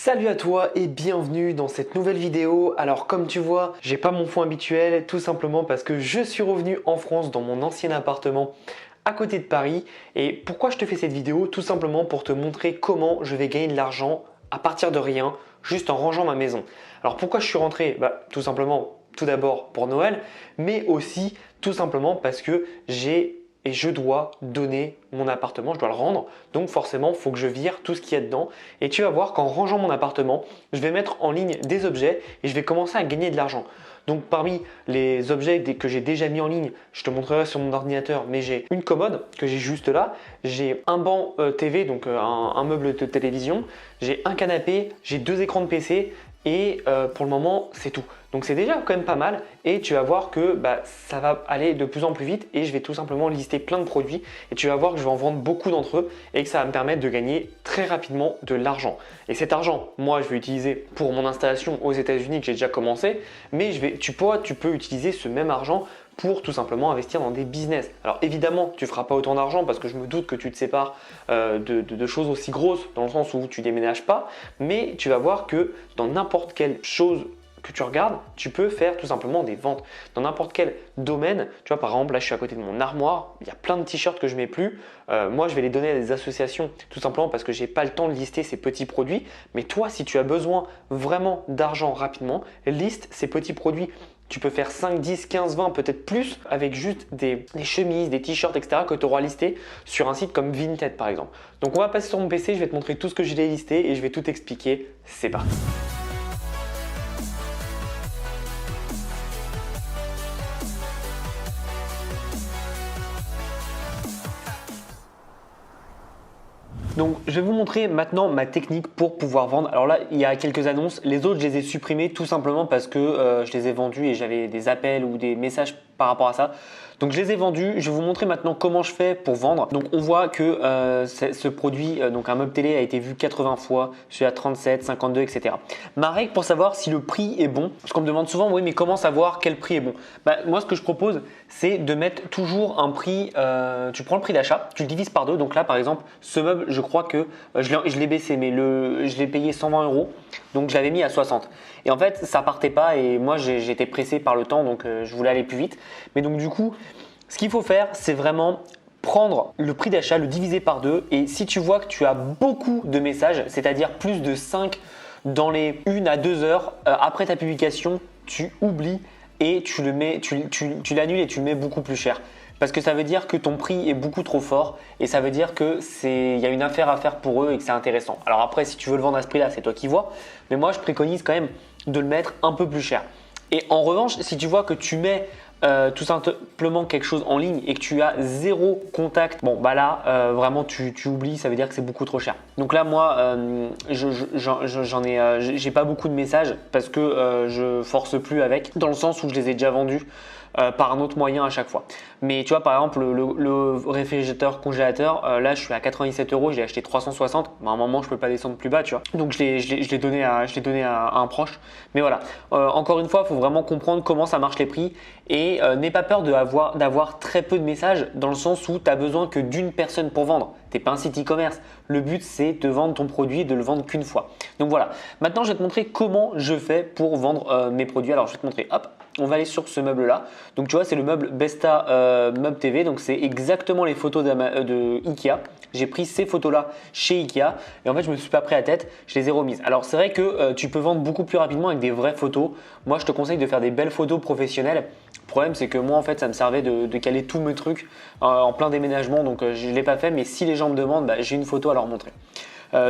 Salut à toi et bienvenue dans cette nouvelle vidéo. Alors comme tu vois, j'ai pas mon fond habituel tout simplement parce que je suis revenu en France dans mon ancien appartement à côté de Paris. Et pourquoi je te fais cette vidéo? Tout simplement pour te montrer comment je vais gagner de l'argent à partir de rien, juste en rangeant ma maison. Alors pourquoi je suis rentré? Tout simplement, tout d'abord pour Noël, mais aussi tout simplement parce que je dois donner mon appartement, je dois le rendre. Donc forcément, il faut que je vire tout ce qu'il y a dedans. Et tu vas voir qu'en rangeant mon appartement, je vais mettre en ligne des objets et je vais commencer à gagner de l'argent. Donc parmi les objets que j'ai déjà mis en ligne, je te montrerai sur mon ordinateur, mais j'ai une commode que j'ai juste là, j'ai un banc TV, donc un meuble de télévision, j'ai un canapé, j'ai deux écrans de PC et pour le moment c'est tout. Donc c'est déjà quand même pas mal et tu vas voir que ça va aller de plus en plus vite et je vais tout simplement lister plein de produits et tu vas voir que je vais en vendre beaucoup d'entre eux et que ça va me permettre de gagner très rapidement de l'argent. Et cet argent, moi je vais l'utiliser pour mon installation aux États-Unis que j'ai déjà commencé, mais tu peux utiliser ce même argent pour tout simplement investir dans des business. Alors évidemment, tu ne feras pas autant d'argent parce que je me doute que tu te sépares de choses aussi grosses dans le sens où tu déménages pas, mais tu vas voir que dans n'importe quelle chose que tu regardes, tu peux faire tout simplement des ventes dans n'importe quel domaine. Tu vois, par exemple, là, je suis à côté de mon armoire. Il y a plein de t-shirts que je mets plus. Moi, je vais les donner à des associations tout simplement parce que j'ai pas le temps de lister ces petits produits. Mais toi, si tu as besoin vraiment d'argent rapidement, liste ces petits produits. Tu peux faire 5, 10, 15, 20, peut-être plus avec juste des chemises, des t-shirts, etc. que tu auras listé sur un site comme Vinted par exemple. Donc, on va passer sur mon PC. Je vais te montrer tout ce que j'ai listé et je vais tout expliquer. C'est parti. Donc, je vais vous montrer maintenant ma technique pour pouvoir vendre. Alors là, il y a quelques annonces. Les autres, je les ai supprimées tout simplement parce que je les ai vendus et j'avais des appels ou des messages par rapport à ça. Donc, je les ai vendus. Je vais vous montrer maintenant comment je fais pour vendre. Donc, on voit que ce produit, donc un meuble télé a été vu 80 fois. Je suis à 37, 52, etc. Ma règle pour savoir si le prix est bon, parce qu'on me demande souvent, oui, mais comment savoir quel prix est bon? Moi, ce que je propose, c'est de mettre toujours un prix. Tu prends le prix d'achat, tu le divises par deux. Donc là, par exemple, ce meuble, je crois que je l'ai baissé, mais je l'ai payé 120 €. Donc je l'avais mis à 60. Et en fait, ça partait pas et moi j'étais pressé par le temps, donc je voulais aller plus vite. Mais donc du coup, ce qu'il faut faire, c'est vraiment prendre le prix d'achat, le diviser par deux. Et si tu vois que tu as beaucoup de messages, c'est-à-dire plus de 5 dans les 1 à 2 heures après ta publication, tu oublies et tu l'annules et tu le mets beaucoup plus cher. Parce que ça veut dire que ton prix est beaucoup trop fort et ça veut dire qu'il y a une affaire à faire pour eux et que c'est intéressant. Alors après, si tu veux le vendre à ce prix-là, c'est toi qui vois. Mais moi, je préconise quand même de le mettre un peu plus cher. Et en revanche, si tu vois que tu mets tout simplement quelque chose en ligne et que tu as zéro contact, vraiment tu oublies, ça veut dire que c'est beaucoup trop cher. Donc là, moi, j'ai pas beaucoup de messages parce que je force plus avec, dans le sens où je les ai déjà vendus. Par un autre moyen à chaque fois. Mais tu vois, par exemple, le réfrigérateur congélateur, là, je suis à 97 €, j'ai acheté 360. À un moment, je peux pas descendre plus bas, tu vois. Donc, je l'ai donné à un proche. Mais voilà, encore une fois, il faut vraiment comprendre comment ça marche les prix et n'aie pas peur d'avoir très peu de messages dans le sens où tu as besoin que d'une personne pour vendre. Tu n'es pas un site e-commerce. Le but, c'est de vendre ton produit et de le vendre qu'une fois. Donc voilà, maintenant, je vais te montrer comment je fais pour vendre mes produits. Alors, je vais te montrer, hop. On va aller sur ce meuble là. Donc tu vois, c'est le meuble Besta Meuble TV. Donc c'est exactement les photos de Ikea. J'ai pris ces photos là chez Ikea et en fait je me suis pas pris la tête, je les ai remises. Alors c'est vrai que tu peux vendre beaucoup plus rapidement avec des vraies photos. Moi je te conseille de faire des belles photos professionnelles. Le problème c'est que moi en fait ça me servait de caler tous mes trucs en plein déménagement, donc je ne l'ai pas fait, mais si les gens me demandent, j'ai une photo à leur montrer.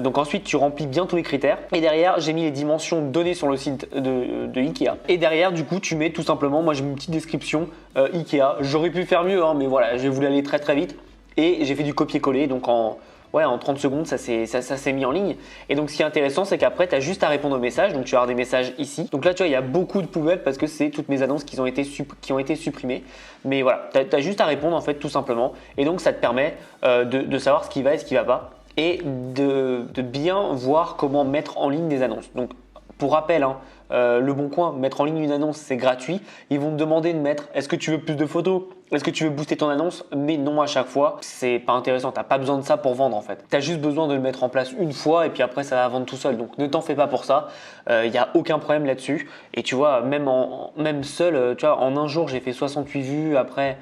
Donc ensuite tu remplis bien tous les critères et derrière j'ai mis les dimensions données sur le site de Ikea et derrière du coup tu mets tout simplement, moi j'ai mis une petite description Ikea, j'aurais pu faire mieux mais voilà, j'ai voulu aller très très vite et j'ai fait du copier-coller, donc en 30 secondes ça s'est mis en ligne. Et donc ce qui est intéressant c'est qu'après tu as juste à répondre aux messages, donc tu vas avoir des messages ici. Donc là tu vois il y a beaucoup de poubelles parce que c'est toutes mes annonces qui ont été supprimées. Mais voilà, tu as juste à répondre en fait tout simplement et donc ça te permet de savoir ce qui va et ce qui va pas et de bien voir comment mettre en ligne des annonces. Donc Pour rappel, hein, Le Bon Coin, mettre en ligne une annonce, c'est gratuit. Ils vont te demander de mettre est-ce que tu veux plus de photos? Est-ce que tu veux booster ton annonce? Mais non à chaque fois. C'est pas intéressant. Tu n'as pas besoin de ça pour vendre en fait. Tu as juste besoin de le mettre en place une fois et puis après ça va vendre tout seul. Donc ne t'en fais pas pour ça. Il n'y a aucun problème là-dessus. Et tu vois, même seul, tu vois, en un jour, j'ai fait 68 vues, après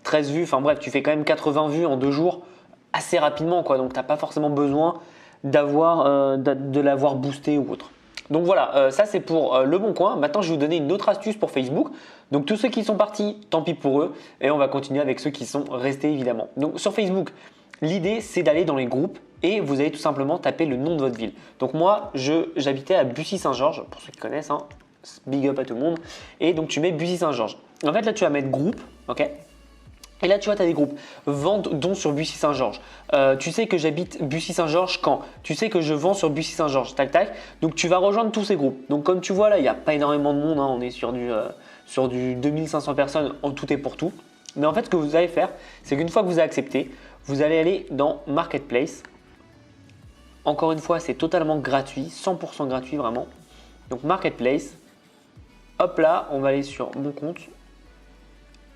13 vues. Enfin bref, tu fais quand même 80 vues en 2 jours assez rapidement, quoi. Donc tu n'as pas forcément besoin de l'avoir boosté ou autre. Donc voilà, ça c'est pour Le Bon Coin. Maintenant, je vais vous donner une autre astuce pour Facebook. Donc tous ceux qui sont partis, tant pis pour eux. Et on va continuer avec ceux qui sont restés évidemment. Donc sur Facebook, l'idée c'est d'aller dans les groupes et vous allez tout simplement taper le nom de votre ville. Donc moi, j'habitais à Bussy-Saint-Georges, pour ceux qui connaissent, hein, big up à tout le monde. Et donc tu mets Bussy-Saint-Georges. En fait là, tu vas mettre groupe, ok ? Et là, tu vois, tu as des groupes. Vente dons sur Bussy-Saint-Georges. Tu sais que j'habite Bussy-Saint-Georges quand? Tu sais que je vends sur Bussy-Saint-Georges. Tac, tac. Donc, tu vas rejoindre tous ces groupes. Donc, comme tu vois là, il n'y a pas énormément de monde. Hein. On est sur du 2500 personnes en tout et pour tout. Mais en fait, ce que vous allez faire, c'est qu'une fois que vous avez accepté, vous allez aller dans Marketplace. Encore une fois, c'est totalement gratuit, 100% gratuit vraiment. Donc, Marketplace. Hop là, on va aller sur mon compte.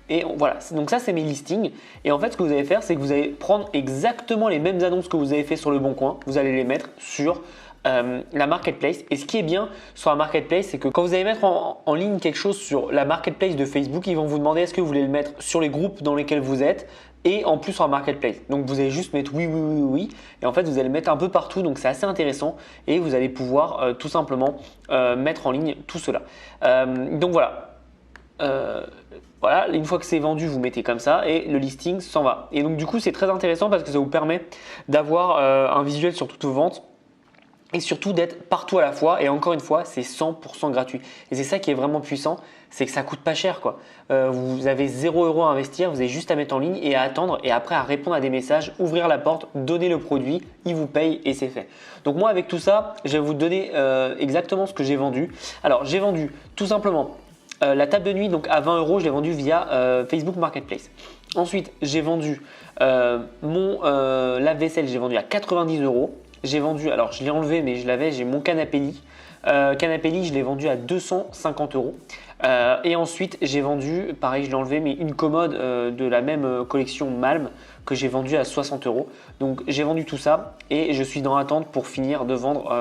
Et voilà, donc ça c'est mes listings. Et en fait, ce que vous allez faire, c'est que vous allez prendre exactement les mêmes annonces que vous avez fait sur Le Bon Coin. Vous allez les mettre sur la Marketplace. Et ce qui est bien sur la Marketplace, c'est que quand vous allez mettre en ligne quelque chose sur la Marketplace de Facebook, ils vont vous demander est-ce que vous voulez le mettre sur les groupes dans lesquels vous êtes et en plus sur la Marketplace. Donc vous allez juste mettre oui, oui, oui, oui. Et en fait, vous allez le mettre un peu partout. Donc c'est assez intéressant et vous allez pouvoir tout simplement mettre en ligne tout cela. Donc voilà. Voilà, une fois que c'est vendu, vous mettez comme ça et le listing s'en va. Et donc du coup, c'est très intéressant parce que ça vous permet d'avoir un visuel sur toutes vos ventes et surtout d'être partout à la fois. Et encore une fois, c'est 100% gratuit. Et c'est ça qui est vraiment puissant, c'est que ça coûte pas cher, quoi. Vous avez 0 € à investir, vous avez juste à mettre en ligne et à attendre et après à répondre à des messages, ouvrir la porte, donner le produit, ils vous payent et c'est fait. Donc moi, avec tout ça, je vais vous donner exactement ce que j'ai vendu. Alors, j'ai vendu tout simplement la table de nuit donc à 20 €, je l'ai vendue via Facebook Marketplace. Ensuite, j'ai vendu mon lave-vaisselle, j'ai vendu à 90 €. J'ai vendu, alors je l'ai enlevé mais je l'avais, j'ai mon canapé lit. Canapé lit, je l'ai vendu à 250 €. Et ensuite, j'ai vendu, pareil, je l'ai enlevé, mais une commode de la même collection Malm que j'ai vendue à 60 €. Donc j'ai vendu tout ça et je suis dans l'attente pour finir de vendre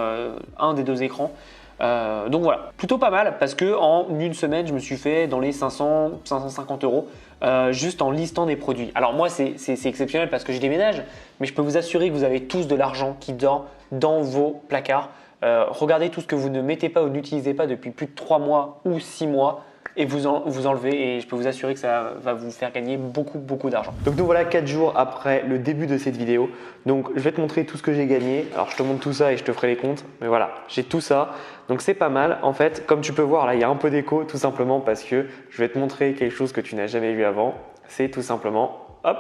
un des 2 écrans. Donc voilà, plutôt pas mal parce que en une semaine, je me suis fait dans les 500-550 € juste en listant des produits. Alors moi, c'est exceptionnel parce que je déménage, mais je peux vous assurer que vous avez tous de l'argent qui dort dans vos placards. Regardez tout ce que vous ne mettez pas ou n'utilisez pas depuis plus de 3 mois ou 6 mois et vous enlevez et je peux vous assurer que ça va vous faire gagner beaucoup d'argent. Donc nous voilà 4 jours après le début de cette vidéo. Donc je vais te montrer tout ce que j'ai gagné. Alors je te montre tout ça et je te ferai les comptes. Mais voilà, j'ai tout ça. Donc c'est pas mal. En fait, comme tu peux voir là, il y a un peu d'écho tout simplement parce que je vais te montrer quelque chose que tu n'as jamais vu avant. C'est tout simplement, hop,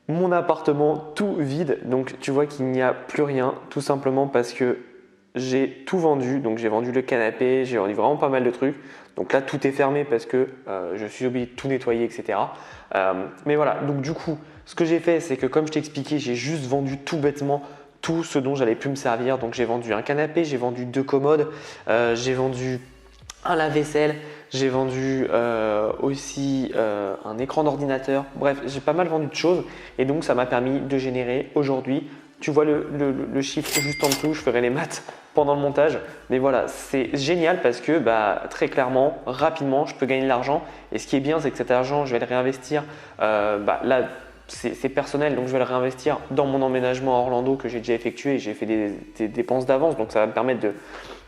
mon appartement tout vide. Donc tu vois qu'il n'y a plus rien tout simplement parce que j'ai tout vendu. Donc j'ai vendu le canapé, j'ai vendu vraiment pas mal de trucs. Donc là tout est fermé parce que je suis obligé de tout nettoyer, etc. Mais voilà, donc du coup ce que j'ai fait c'est que comme je t'ai expliqué, j'ai juste vendu tout bêtement tout ce dont j'allais plus me servir. Donc j'ai vendu un canapé, j'ai vendu 2 commodes, j'ai vendu un lave-vaisselle, j'ai vendu aussi un écran d'ordinateur. Bref, j'ai pas mal vendu de choses et donc ça m'a permis de générer aujourd'hui, tu vois le chiffre juste en dessous, je ferai les maths pendant le montage. Mais voilà, c'est génial parce que très clairement, rapidement, je peux gagner de l'argent. Et ce qui est bien, c'est que cet argent, je vais le réinvestir là. C'est personnel, donc je vais le réinvestir dans mon emménagement à Orlando que j'ai déjà effectué. J'ai fait des dépenses d'avance, donc ça va me permettre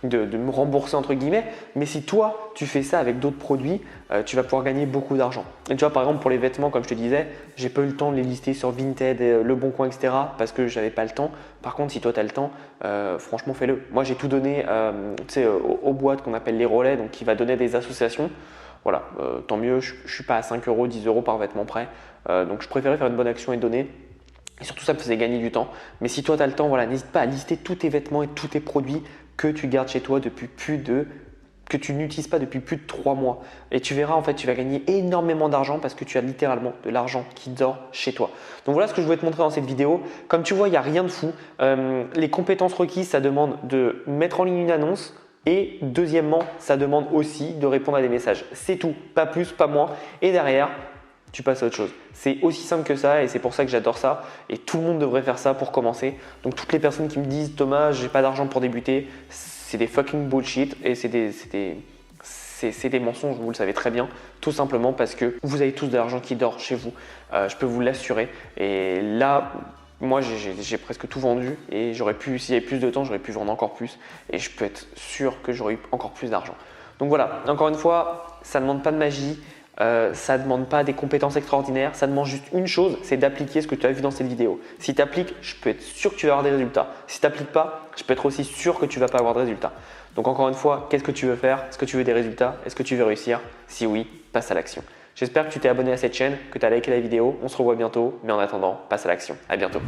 de me rembourser entre guillemets. Mais si toi, tu fais ça avec d'autres produits, tu vas pouvoir gagner beaucoup d'argent. Et tu vois, par exemple, pour les vêtements, comme je te disais, j'ai pas eu le temps de les lister sur Vinted, Le Bon Coin, etc. parce que j'avais pas le temps. Par contre, si toi, tu as le temps, franchement, fais-le. Moi, j'ai tout donné aux boîtes qu'on appelle les relais, donc qui va donner à des associations. Voilà, tant mieux, je ne suis pas à 5 €, 10 € par vêtement près. Donc je préférais faire une bonne action et donner. Et surtout, ça me faisait gagner du temps. Mais si toi, tu as le temps, voilà, n'hésite pas à lister tous tes vêtements et tous tes produits que tu gardes chez toi depuis plus de que tu n'utilises pas depuis plus de 3 mois. Et tu verras, en fait, tu vas gagner énormément d'argent parce que tu as littéralement de l'argent qui dort chez toi. Donc voilà ce que je voulais te montrer dans cette vidéo. Comme tu vois, il n'y a rien de fou. Les compétences requises, ça demande de mettre en ligne une annonce. Et deuxièmement, ça demande aussi de répondre à des messages. C'est tout, pas plus, pas moins. Et derrière, tu passes à autre chose. C'est aussi simple que ça et c'est pour ça que j'adore ça. Et tout le monde devrait faire ça pour commencer. Donc toutes les personnes qui me disent Thomas, j'ai pas d'argent pour débuter, c'est des fucking bullshit et c'est des mensonges, vous le savez très bien, tout simplement parce que vous avez tous de l'argent qui dort chez vous. Je peux vous l'assurer. Et là, moi, j'ai presque tout vendu et j'aurais pu, s'il y avait plus de temps, j'aurais pu vendre encore plus et je peux être sûr que j'aurais eu encore plus d'argent. Donc voilà, encore une fois, ça ne demande pas de magie, ça ne demande pas des compétences extraordinaires, ça demande juste une chose, c'est d'appliquer ce que tu as vu dans cette vidéo. Si tu appliques, je peux être sûr que tu vas avoir des résultats. Si tu n'appliques pas, je peux être aussi sûr que tu ne vas pas avoir de résultats. Donc encore une fois, qu'est-ce que tu veux faire? Est-ce que tu veux des résultats? Est-ce que tu veux réussir? Si oui, passe à l'action. J'espère que tu t'es abonné à cette chaîne, que tu as liké la vidéo. On se revoit bientôt, mais en attendant, passe à l'action. À bientôt.